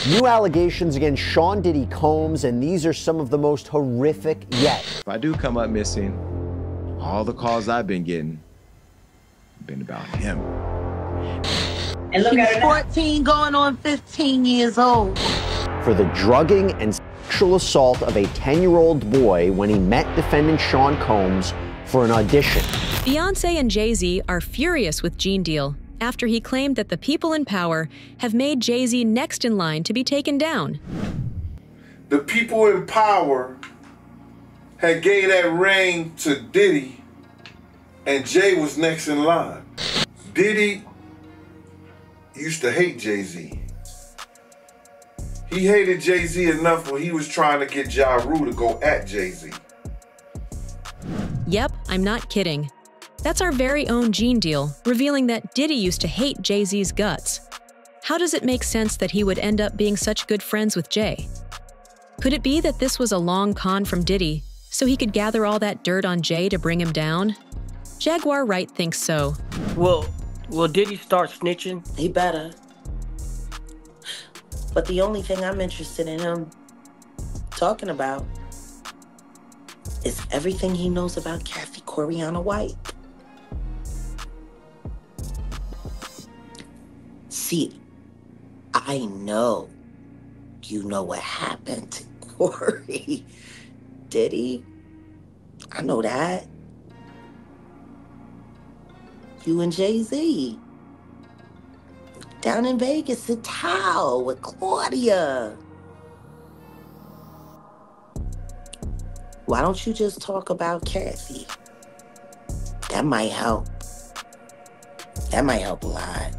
New allegations against Sean Diddy Combs, and these are some of the most horrific yet. If I do come up missing, all the calls I've been getting have been about him. And look at her now. 14 going on 15 years old. For the drugging and sexual assault of a 10-year-old boy when he met defendant Sean Combs for an audition. Beyonce and Jay-Z are furious with Gene Deal after he claimed that the people in power have made Jay-Z next in line to be taken down. The people in power had gave that ring to Diddy, and Jay was next in line. Diddy used to hate Jay-Z. He hated Jay-Z enough when he was trying to get Ja Rule to go at Jay-Z. Yep, I'm not kidding. That's our very own Gene Deal, revealing that Diddy used to hate Jay-Z's guts. How does it make sense that he would end up being such good friends with Jay? Could it be that this was a long con from Diddy, so he could gather all that dirt on Jay to bring him down? Jaguar Wright thinks so. Will Diddy start snitching? He better. But the only thing I'm interested in him talking about is everything he knows about Kathy Coriana White. See, I know you know what happened to Corey. Diddy, I know that. You and Jay-Z. Down in Vegas at Tao with Claudia. Why don't you just talk about Kathy? That might help. That might help a lot.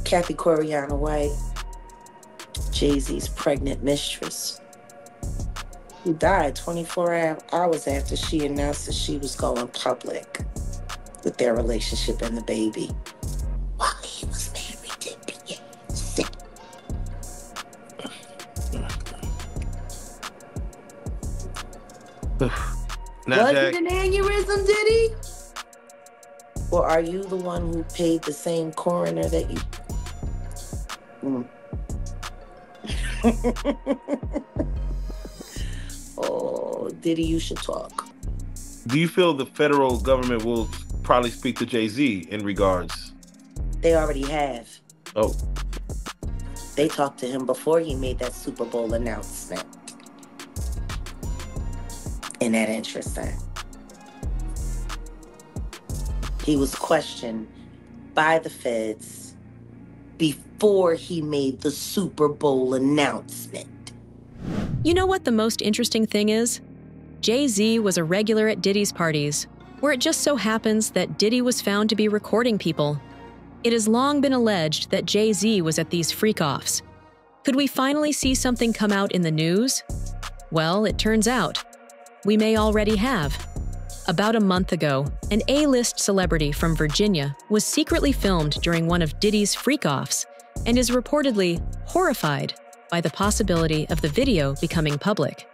Kathy Coriana White, Jay-Z's pregnant mistress, who died 24 hours after she announced that she was going public with their relationship and the baby while he was married to Beyonce. Was it an aneurysm, Diddy? Or are you the one who paid the same coroner that you... Oh, Diddy, you should talk. Do you feel the federal government will probably speak to Jay-Z in regards? They already have. Oh. They talked to him before he made that Super Bowl announcement. Isn't that interesting? He was questioned by the feds before he made the Super Bowl announcement. You know what the most interesting thing is? Jay-Z was a regular at Diddy's parties, where it just so happens that Diddy was found to be recording people. It has long been alleged that Jay-Z was at these freak-offs. Could we finally see something come out in the news? Well, it turns out we may already have. About a month ago, an A-list celebrity from Virginia was secretly filmed during one of Diddy's freak-offs and is reportedly horrified by the possibility of the video becoming public.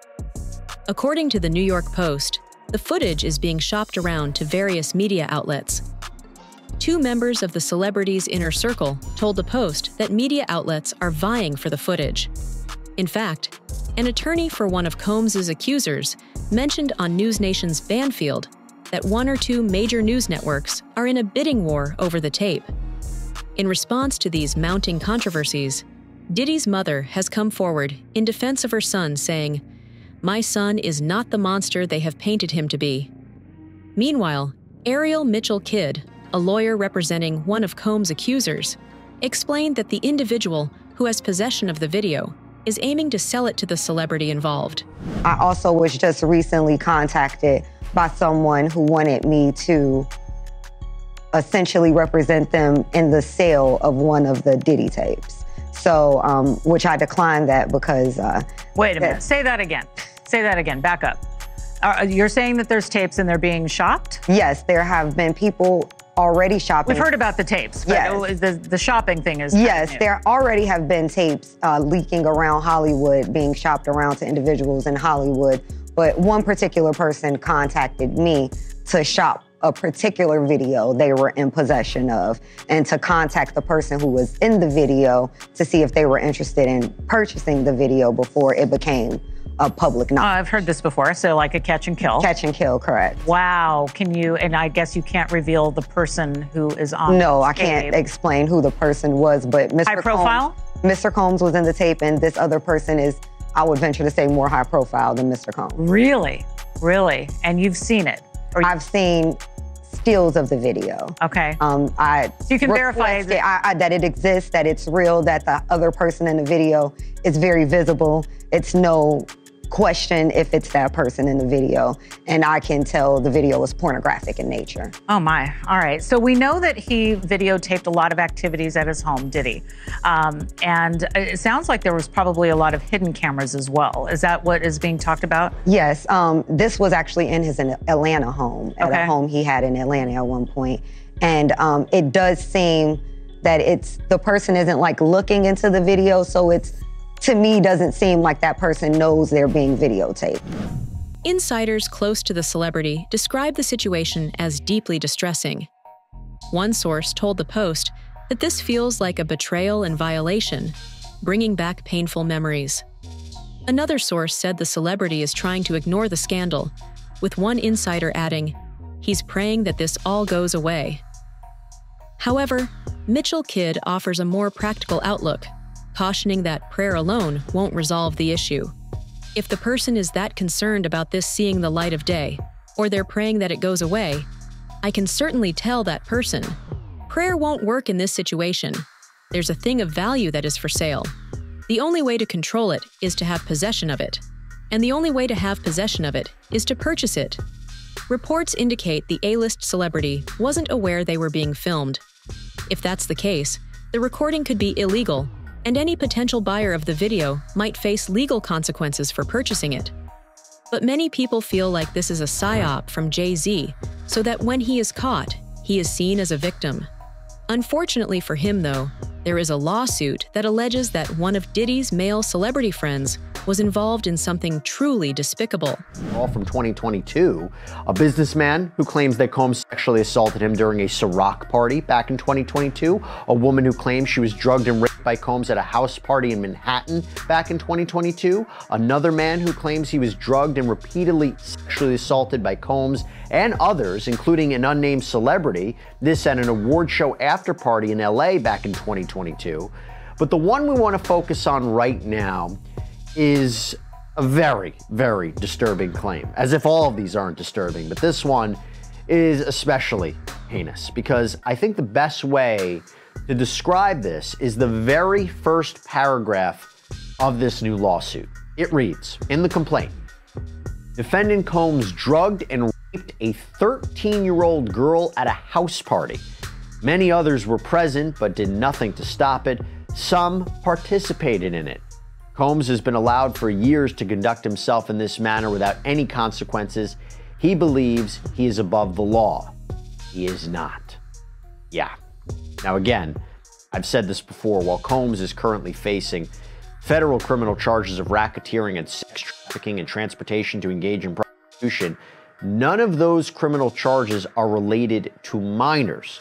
According to the New York Post, the footage is being shopped around to various media outlets. Two members of the celebrity's inner circle told the Post that media outlets are vying for the footage. In fact, an attorney for one of Combs' accusers mentioned on News Nation's Banfield that one or two major news networks are in a bidding war over the tape. In response to these mounting controversies, Diddy's mother has come forward in defense of her son, saying, "My son is not the monster they have painted him to be." Meanwhile, Ariel Mitchell-Kidd, a lawyer representing one of Combs' accusers, explained that the individual who has possession of the video is aiming to sell it to the celebrity involved. I also was just recently contacted by someone who wanted me to essentially represent them in the sale of one of the Diddy tapes. So, which I declined that because... Wait a minute, say that again. Say that again, back up. You're saying that there's tapes and they're being shopped? Yes, there have been people already shopping. We've heard about the tapes, but yes. The shopping thing is yes, there already have been tapes leaking around Hollywood, being shopped around to individuals in Hollywood. But one particular person contacted me to shop a particular video they were in possession of and to contact the person who was in the video to see if they were interested in purchasing the video before it became a public knowledge. I've heard this before, so like a catch and kill. Catch and kill, correct. Wow, and I guess you can't reveal the person who is on No, I tape. can't explain who the person was, but Mr. High profile? Combs, Mr. Combs was in the tape, and this other person is, I would venture to say, more high profile than Mr. Combs. Really? Really? And you've seen it? I've seen stills of the video. Okay. So you can verify that it exists, that it's real, that the other person in the video is very visible. It's no question if it's that person in the video. And I can tell the video was pornographic in nature. Oh my, all right. So we know that he videotaped a lot of activities at his home, did he? And it sounds like there was probably a lot of hidden cameras as well. Is that what is being talked about? Yes, this was actually in his Atlanta home, at a home he had in Atlanta at one point. And it does seem that the person isn't like looking into the video, so it's, to me, doesn't seem like that person knows they're being videotaped. Insiders close to the celebrity describe the situation as deeply distressing. One source told the Post that this feels like a betrayal and violation, bringing back painful memories. Another source said the celebrity is trying to ignore the scandal, with one insider adding, he's praying that this all goes away. However, Mitchell Kidd offers a more practical outlook, cautioning that prayer alone won't resolve the issue. If the person is that concerned about this seeing the light of day, or they're praying that it goes away, I can certainly tell that person, prayer won't work in this situation. There's a thing of value that is for sale. The only way to control it is to have possession of it. And the only way to have possession of it is to purchase it. Reports indicate the A-list celebrity wasn't aware they were being filmed. If that's the case, the recording could be illegal, and any potential buyer of the video might face legal consequences for purchasing it. But many people feel like this is a psyop from Jay-Z, so that when he is caught, he is seen as a victim. Unfortunately for him, though, there is a lawsuit that alleges that one of Diddy's male celebrity friends was involved in something truly despicable. All from 2022, a businessman who claims that Combs sexually assaulted him during a Ciroc party back in 2022, a woman who claims she was drugged and raped by Combs at a house party in Manhattan back in 2022, another man who claims he was drugged and repeatedly sexually assaulted by Combs, and others, including an unnamed celebrity, this at an award show after party in LA back in 2022. But the one we want to focus on right now is a very, very disturbing claim, as if all of these aren't disturbing, but this one is especially heinous, because I think the best way to describe this is the very first paragraph of this new lawsuit. It reads, in the complaint, defendant Combs drugged and raped a 13-year-old girl at a house party. Many others were present but did nothing to stop it. Some participated in it. Combs has been allowed for years to conduct himself in this manner without any consequences. He believes he is above the law. He is not. Yeah. Now again, I've said this before, while Combs is currently facing federal criminal charges of racketeering and sex trafficking and transportation to engage in prostitution, none of those criminal charges are related to minors.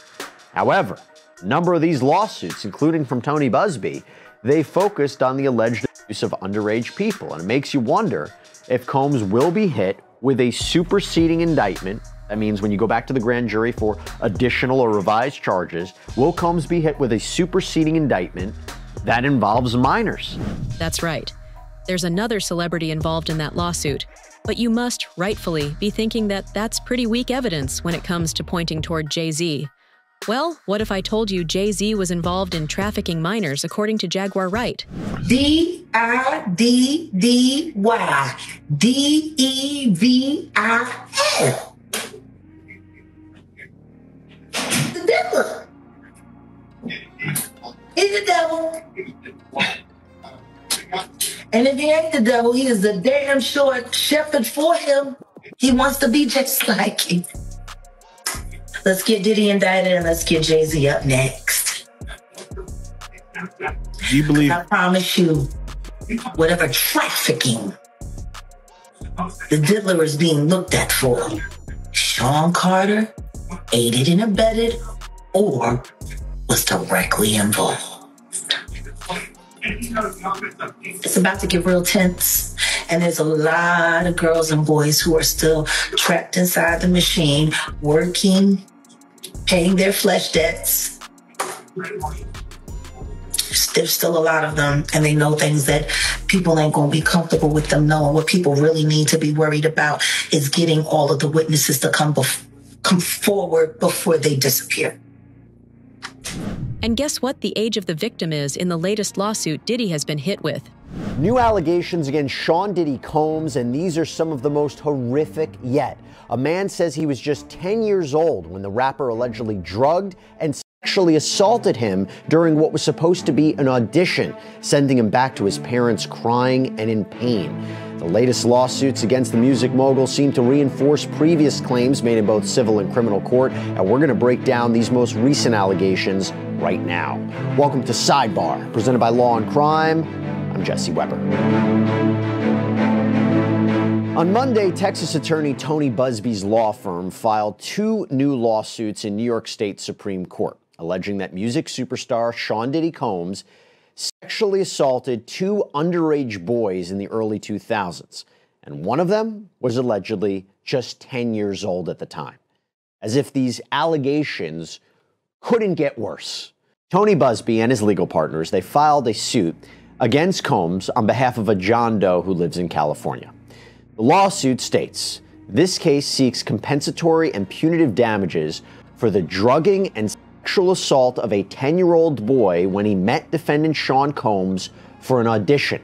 However, a number of these lawsuits, including from Tony Busby, they focused on the alleged abuse of underage people, and it makes you wonder if Combs will be hit with a superseding indictment. That means when you go back to the grand jury for additional or revised charges, will Combs be hit with a superseding indictment that involves minors? That's right. There's another celebrity involved in that lawsuit, but you must rightfully be thinking that that's pretty weak evidence when it comes to pointing toward Jay-Z. Well, what if I told you Jay-Z was involved in trafficking minors, according to Jaguar Wright? D-I-D-D-Y. D-E-V-I-L. The devil. He's the devil. And if he ain't the devil, he is the damn short shepherd for him. He wants to be just like him. Let's get Diddy indicted and let's get Jay-Z up next. Do you believe? I promise you, whatever trafficking the diddler is being looked at for, Sean Carter aided and abetted or was directly involved. It's about to get real tense, and there's a lot of girls and boys who are still trapped inside the machine, working, paying their flesh debts. There's still a lot of them, and they know things that people ain't gonna be comfortable with them knowing. What people really need to be worried about is getting all of the witnesses to come forward before they disappear. And guess what the age of the victim is in the latest lawsuit Diddy has been hit with? New allegations against Sean Diddy Combs, and these are some of the most horrific yet. A man says he was just 10 years old when the rapper allegedly drugged and sexually assaulted him during what was supposed to be an audition, sending him back to his parents crying and in pain. The latest lawsuits against the music mogul seem to reinforce previous claims made in both civil and criminal court, and we're going to break down these most recent allegations right now. Welcome to Sidebar, presented by Law and Crime. I'm Jesse Weber. On Monday, Texas attorney Tony Busby's law firm filed 2 new lawsuits in New York State Supreme Court, alleging that music superstar Sean Diddy Combs sexually assaulted 2 underage boys in the early 2000s, and one of them was allegedly just 10 years old at the time. As if these allegations couldn't get worse. Tony Busby and his legal partners, they filed a suit against Combs on behalf of a John Doe who lives in California. The lawsuit states, this case seeks compensatory and punitive damages for the drugging and sexual assault of a 10-year-old boy when he met defendant Sean Combs for an audition.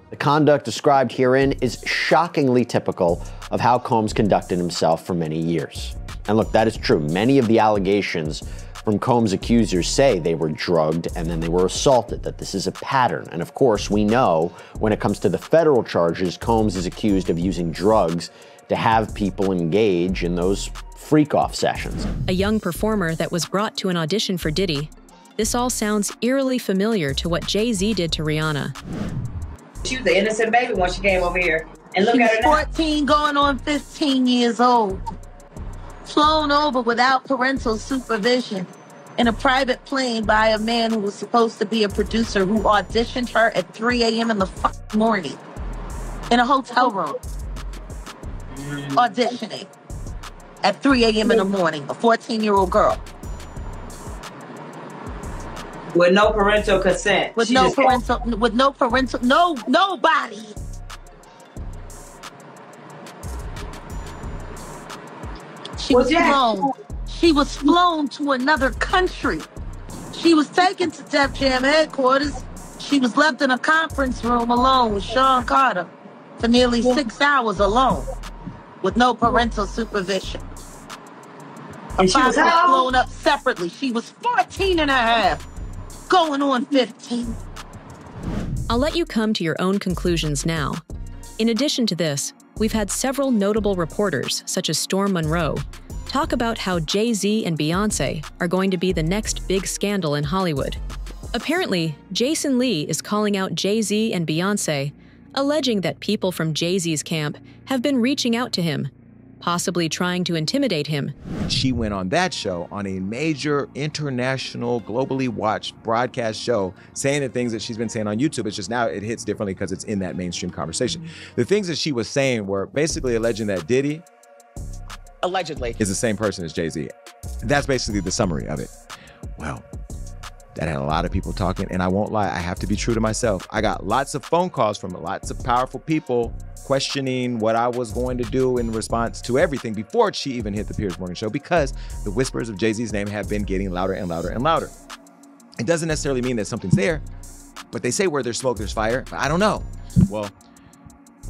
The conduct described herein is shockingly typical of how Combs conducted himself for many years. And look, that is true. Many of the allegations from Combs' accusers say they were drugged and then they were assaulted, that this is a pattern. And of course, we know when it comes to the federal charges, Combs is accused of using drugs to have people engage in those freak-off sessions. A young performer that was brought to an audition for Diddy. This all sounds eerily familiar to what Jay-Z did to Rihanna. She was an innocent baby when she came over here. And look she at her now. was 14 going on 15 years old. Flown over without parental supervision in a private plane by a man who was supposed to be a producer who auditioned her at 3 a.m. in the morning in a hotel room. Auditioning at 3 a.m. in the morning, a 14-year-old girl. With no parental consent. Nobody. She was flown to another country. She was taken to Def Jam headquarters. She was left in a conference room alone with Sean Carter for nearly 6 hours alone with no parental supervision. And she was flown up separately. She was 14 and a half, going on 15. I'll let you come to your own conclusions now. In addition to this, we've had several notable reporters, such as Storm Monroe, talk about how Jay-Z and Beyonce are going to be the next big scandal in Hollywood. Apparently, Jason Lee is calling out Jay-Z and Beyonce, alleging that people from Jay-Z's camp have been reaching out to him, possibly trying to intimidate him. She went on that show, on a major international, globally watched broadcast show, saying the things that she's been saying on YouTube. It's just now it hits differently because it's in that mainstream conversation. The things that she was saying were basically alleging that Diddy allegedly is the same person as Jay-Z. That's basically the summary of it. Well, that had a lot of people talking, and I won't lie, I have to be true to myself. I got lots of phone calls from lots of powerful people questioning what I was going to do in response to everything before she even hit the Piers Morgan show, because the whispers of Jay-Z's name have been getting louder and louder and louder. It doesn't necessarily mean that something's there, but they say where there's smoke, there's fire, but I don't know. Well,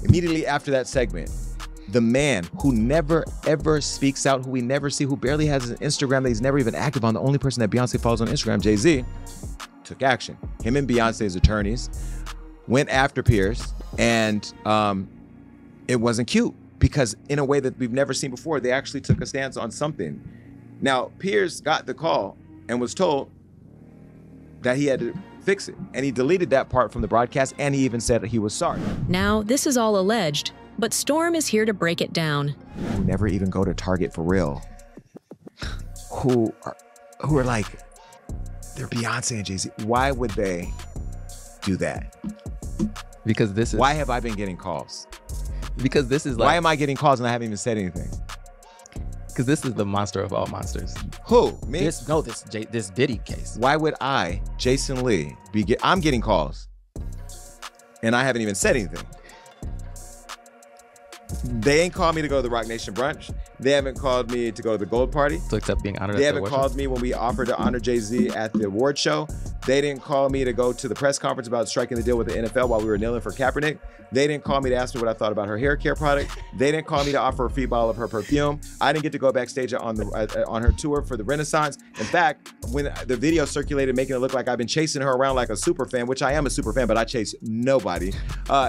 immediately after that segment, the man who never, ever speaks out, who we never see, who barely has an Instagram that he's never even active on, the only person that Beyonce follows on Instagram, Jay-Z, took action. Him and Beyonce's attorneys went after Piers, and it wasn't cute, because in a way that we've never seen before, they actually took a stance on something. Now, Piers got the call and was told that he had to fix it, and he deleted that part from the broadcast, and he even said that he was sorry. Now, this is all alleged, but Storm is here to break it down. Who never even go to Target for real. who are like, they're Beyonce and Jay-Z. Why would they do that? Because this is... Why have I been getting calls? Because this is like... Why am I getting calls and I haven't even said anything? Because this is the monster of all monsters. Who? Me? This Diddy case. Why would I, Jason Lee, I'm getting calls and I haven't even said anything. They ain't called me to go to the Rock Nation brunch. They haven't called me to go to the Gold Party. To accept being honored. They haven't called me when we offered to honor Jay-Z at the award show. They didn't call me to go to the press conference about striking the deal with the NFL while we were kneeling for Kaepernick. They didn't call me to ask me what I thought about her hair care product. They didn't call me to offer a free bottle of her perfume. I didn't get to go backstage on her tour for the Renaissance. In fact, when the video circulated making it look like I've been chasing her around like a super fan, which I am a super fan, but I chase nobody.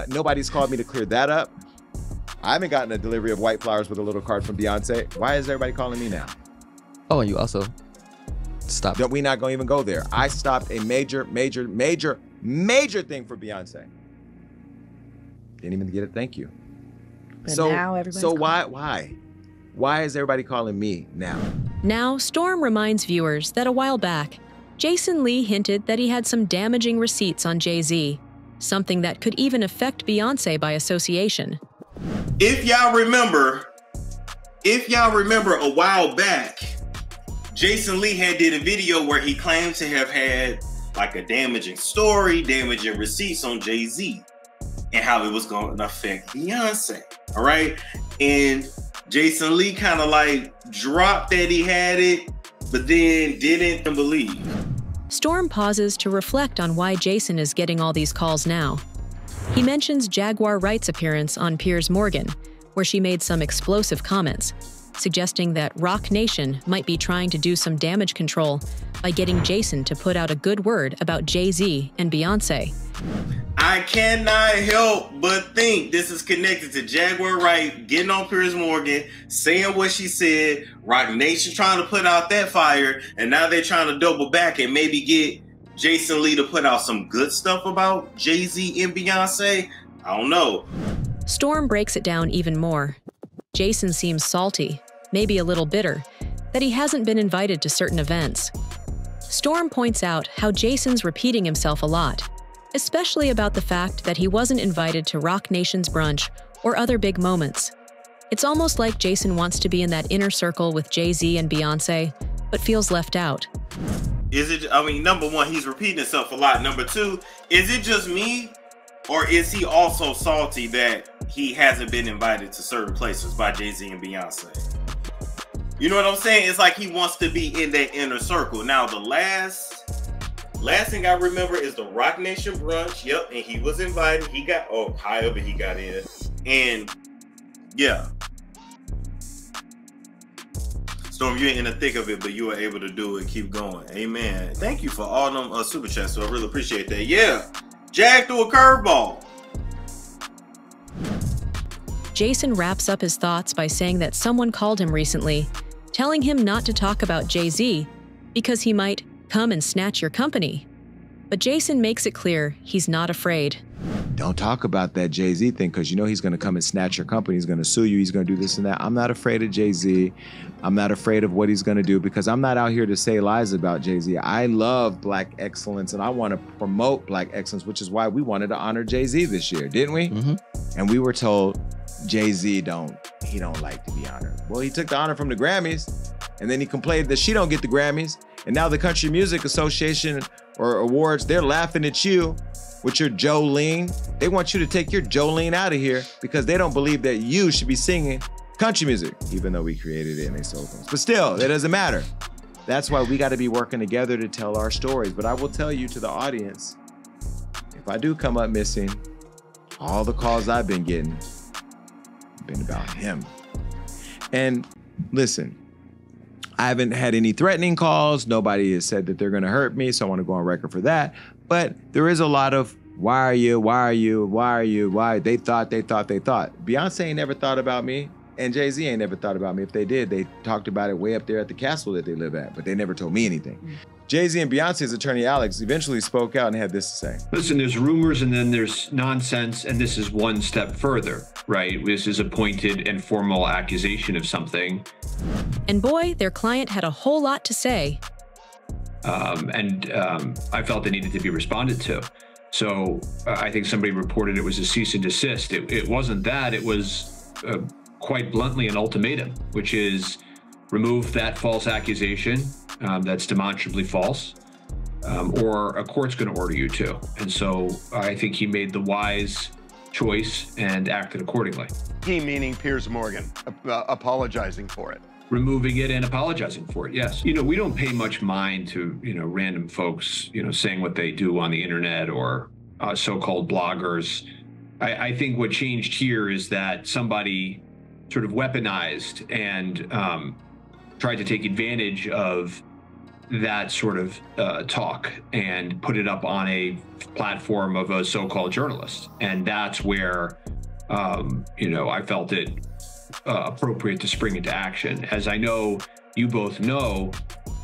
Nobody's called me to clear that up. I haven't gotten a delivery of white flowers with a little card from Beyonce. Why is everybody calling me now? Oh, and you also stopped. We're not going to even go there. I stopped a major thing for Beyonce. Didn't even get a thank you. But now everybody's calling. Why is everybody calling me now? Now, Storm reminds viewers that a while back, Jason Lee hinted that he had some damaging receipts on Jay-Z, something that could even affect Beyonce by association. If y'all remember a while back, Jason Lee did a video where he claimed to have had like a damaging story, damaging receipts on Jay-Z and how it was going to affect Beyonce. All right. And Jason Lee kind of like dropped that he had it, but then didn't believe. Storm pauses to reflect on why Jason is getting all these calls now. He mentions Jaguar Wright's appearance on Piers Morgan, where she made some explosive comments, suggesting that Rock Nation might be trying to do some damage control by getting Jason to put out a good word about Jay-Z and Beyonce. I cannot help but think this is connected to Jaguar Wright getting on Piers Morgan, saying what she said, Rock Nation trying to put out that fire, and now they're trying to double back and maybe get Jason Lee to put out some good stuff about Jay-Z and Beyonce. I don't know. Storm breaks it down even more. Jason seems salty, maybe a little bitter, that he hasn't been invited to certain events. Storm points out how Jason's repeating himself a lot, especially about the fact that he wasn't invited to Rock Nation's brunch or other big moments. It's almost like Jason wants to be in that inner circle with Jay-Z and Beyonce, but feels left out. Number one, he's repeating himself a lot. Number two, is it just me? Or is he also salty that he hasn't been invited to certain places by Jay-Z and Beyonce? You know what I'm saying? It's like he wants to be in that inner circle. Now, the last thing I remember is the Rock Nation brunch. Yep, and he was invited. He got, however he got in. And, yeah. Storm, you ain't in the thick of it, but you were able to do it. Keep going. Amen. Thank you for all them super chats, so I really appreciate that. Yeah. Jag threw a curveball. Jason wraps up his thoughts by saying that someone called him recently, telling him not to talk about Jay-Z because he might come and snatch your company. But Jason makes it clear he's not afraid. Don't talk about that Jay-Z thing because you know he's going to come and snatch your company. He's going to sue you. He's going to do this and that. I'm not afraid of Jay-Z. I'm not afraid of what he's going to do because I'm not out here to say lies about Jay-Z. I love Black excellence and I want to promote Black excellence, which is why we wanted to honor Jay-Z this year, didn't we? Mm-hmm. And we were told Jay-Z don't like to be honored. Well, he took the honor from the Grammys and then he complained that she don't get the Grammys. And now the Country Music Association or awards, they're laughing at you with your Jolene. They want you to take your Jolene out of here because they don't believe that you should be singing country music, even though we created it and they sold them. But still, that doesn't matter. That's why we got to be working together to tell our stories. But I will tell you to the audience, if I do come up missing, all the calls I've been getting have been about him. And listen, I haven't had any threatening calls. Nobody has said that they're going to hurt me, so I want to go on record for that. But there is a lot of, why are you? They thought. Beyonce ain't never thought about me, and Jay-Z ain't never thought about me. If they did, they talked about it way up there at the castle that they live at, but they never told me anything. Jay-Z and Beyonce's attorney, Alex, eventually spoke out and had this to say. Listen, there's rumors and then there's nonsense, and this is one step further, right? This is a pointed and formal accusation of something. And boy, their client had a whole lot to say. I felt it needed to be responded to. So I think somebody reported it was a cease and desist. It wasn't that. It was quite bluntly an ultimatum, which is remove that false accusation that's demonstrably false, or a court's going to order you to. And so I think he made the wise choice and acted accordingly. He, meaning Piers Morgan, apologizing for it. Removing it and apologizing for it, yes. You know, we don't pay much mind to, random folks, saying what they do on the internet or so-called bloggers. I think what changed here is that somebody sort of weaponized and tried to take advantage of that sort of talk and put it up on a platform of a so-called journalist. And that's where, I felt it appropriate to spring into action. As I know you both know,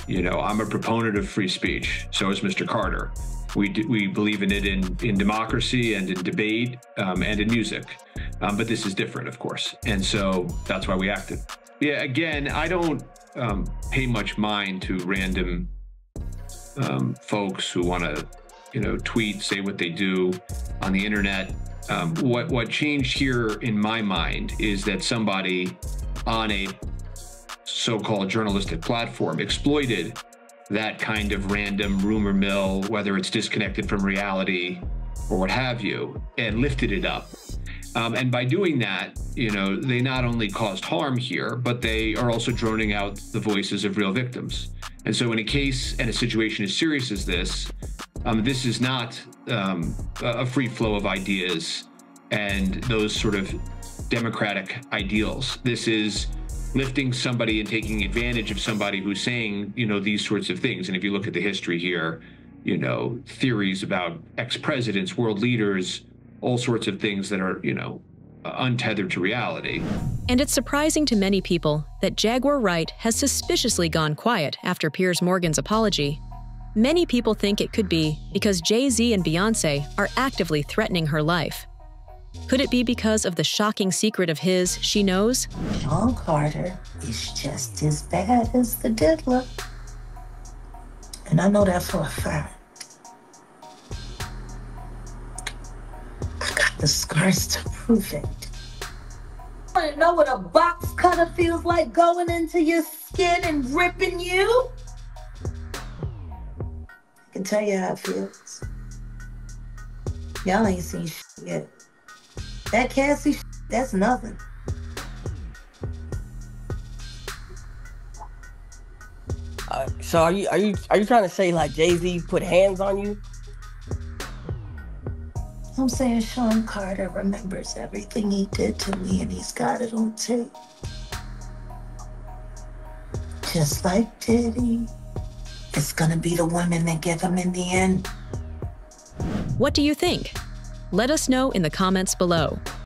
I'm a proponent of free speech. So is Mr. Carter. We believe in it in democracy and in debate and in music. But this is different, of course. And so that's why we acted. Yeah, again, I don't pay much mind to random folks who want to, tweet, say what they do on the internet. What changed here in my mind is that somebody on a so-called journalistic platform exploited that kind of random rumor mill, whether it's disconnected from reality or what have you, and lifted it up. And by doing that, they not only caused harm here, but they are also droning out the voices of real victims. And so in a case and a situation as serious as this is not a free flow of ideas and those sort of democratic ideals. This is lifting somebody and taking advantage of somebody who's saying, these sorts of things. And if you look at the history here, theories about ex-presidents, world leaders, all sorts of things that are, untethered to reality. And it's surprising to many people that Jaguar Wright has suspiciously gone quiet after Piers Morgan's apology. Many people think it could be because Jay-Z and Beyonce are actively threatening her life. Could it be because of the shocking secret of his she knows? Sean Carter is just as bad as the diddler. And I know that for a fact. I got the scars to prove it. Want to know what a box cutter feels like going into your skin and ripping you? I can tell you how it feels. Y'all ain't seen shit yet. That Cassie shit, that's nothing. So are you trying to say like Jay-Z put hands on you? I'm saying Sean Carter remembers everything he did to me and he's got it on tape. Just like Diddy. It's gonna be the women that get him in the end. What do you think? Let us know in the comments below.